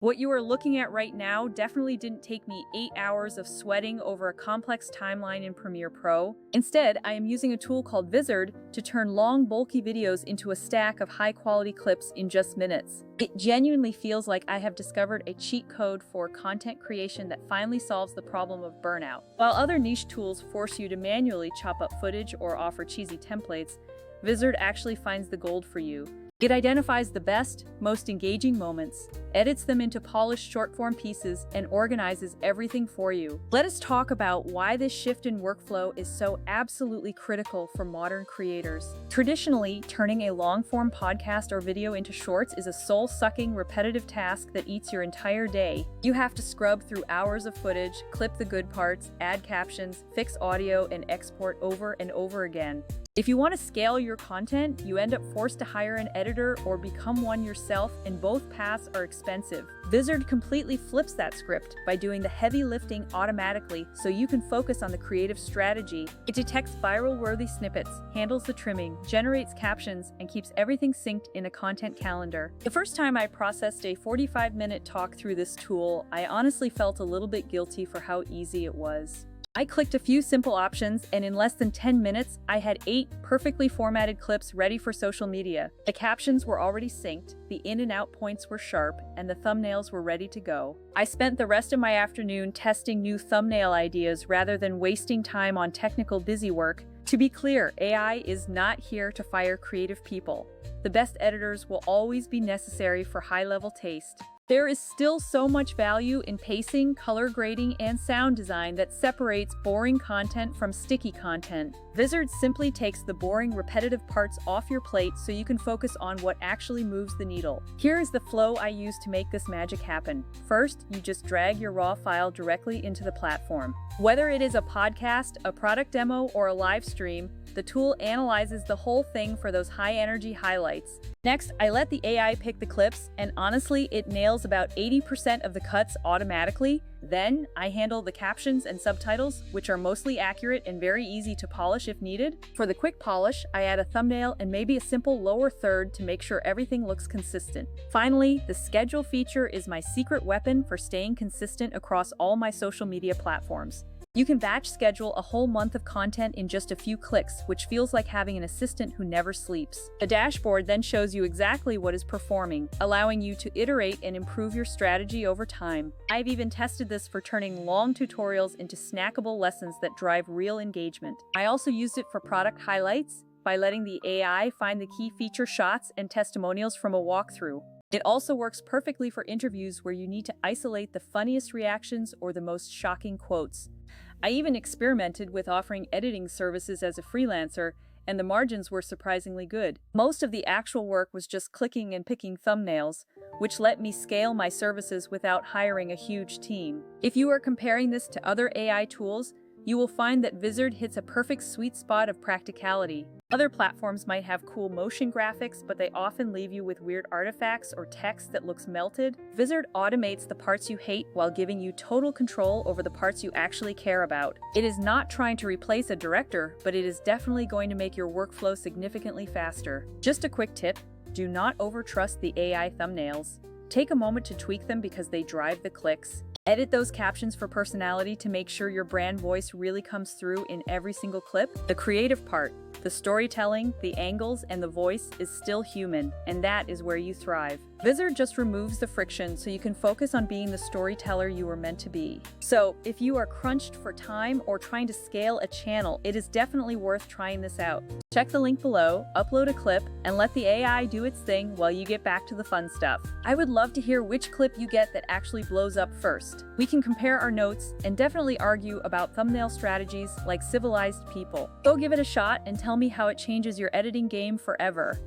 What you are looking at right now definitely didn't take me 8 hours of sweating over a complex timeline in Premiere Pro. Instead, I am using a tool called Vizard to turn long, bulky videos into a stack of high-quality clips in just minutes. It genuinely feels like I have discovered a cheat code for content creation that finally solves the problem of burnout. While other niche tools force you to manually chop up footage or offer cheesy templates, Vizard actually finds the gold for you. It identifies the best, most engaging moments, edits them into polished short-form pieces, and organizes everything for you. Let us talk about why this shift in workflow is so absolutely critical for modern creators. Traditionally, turning a long-form podcast or video into shorts is a soul-sucking, repetitive task that eats your entire day. You have to scrub through hours of footage, clip the good parts, add captions, fix audio, and export over and over again. If you want to scale your content, you end up forced to hire an editor or become one yourself, and both paths are expensive. Vizard completely flips that script by doing the heavy lifting automatically so you can focus on the creative strategy. It detects viral-worthy snippets, handles the trimming, generates captions, and keeps everything synced in a content calendar. The first time I processed a 45-minute talk through this tool, I honestly felt a little bit guilty for how easy it was. I clicked a few simple options, and in less than 10 minutes, I had 8 perfectly formatted clips ready for social media. The captions were already synced, the in and out points were sharp, and the thumbnails were ready to go. I spent the rest of my afternoon testing new thumbnail ideas rather than wasting time on technical busy work. To be clear, AI is not here to fire creative people. The best editors will always be necessary for high-level taste. There is still so much value in pacing, color grading, and sound design that separates boring content from sticky content. Vizard simply takes the boring, repetitive parts off your plate so you can focus on what actually moves the needle. Here is the flow I use to make this magic happen. First, you just drag your raw file directly into the platform. Whether it is a podcast, a product demo, or a live stream, the tool analyzes the whole thing for those high-energy highlights. Next, I let the AI pick the clips, and honestly, it nails about 80% of the cuts automatically. Then, I handle the captions and subtitles, which are mostly accurate and very easy to polish if needed. For the quick polish, I add a thumbnail and maybe a simple lower third to make sure everything looks consistent. Finally, the schedule feature is my secret weapon for staying consistent across all my social media platforms. You can batch schedule a whole month of content in just a few clicks, which feels like having an assistant who never sleeps. The dashboard then shows you exactly what is performing, allowing you to iterate and improve your strategy over time. I've even tested this for turning long tutorials into snackable lessons that drive real engagement. I also used it for product highlights by letting the AI find the key feature shots and testimonials from a walkthrough. It also works perfectly for interviews where you need to isolate the funniest reactions or the most shocking quotes. I even experimented with offering editing services as a freelancer, and the margins were surprisingly good. Most of the actual work was just clicking and picking thumbnails, which let me scale my services without hiring a huge team. If you are comparing this to other AI tools, you will find that Vizard hits a perfect sweet spot of practicality. Other platforms might have cool motion graphics, but they often leave you with weird artifacts or text that looks melted. Vizard automates the parts you hate while giving you total control over the parts you actually care about. It is not trying to replace a director, but it is definitely going to make your workflow significantly faster. Just a quick tip, do not overtrust the AI thumbnails. Take a moment to tweak them because they drive the clicks. Edit those captions for personality to make sure your brand voice really comes through in every single clip. The creative part, the storytelling, the angles, and the voice is still human, and that is where you thrive. Vizard just removes the friction so you can focus on being the storyteller you were meant to be. So, if you are crunched for time or trying to scale a channel, it is definitely worth trying this out. Check the link below, upload a clip, and let the AI do its thing while you get back to the fun stuff. I would love to hear which clip you get that actually blows up first. We can compare our notes and definitely argue about thumbnail strategies like civilized people. Go give it a shot and tell me how it changes your editing game forever.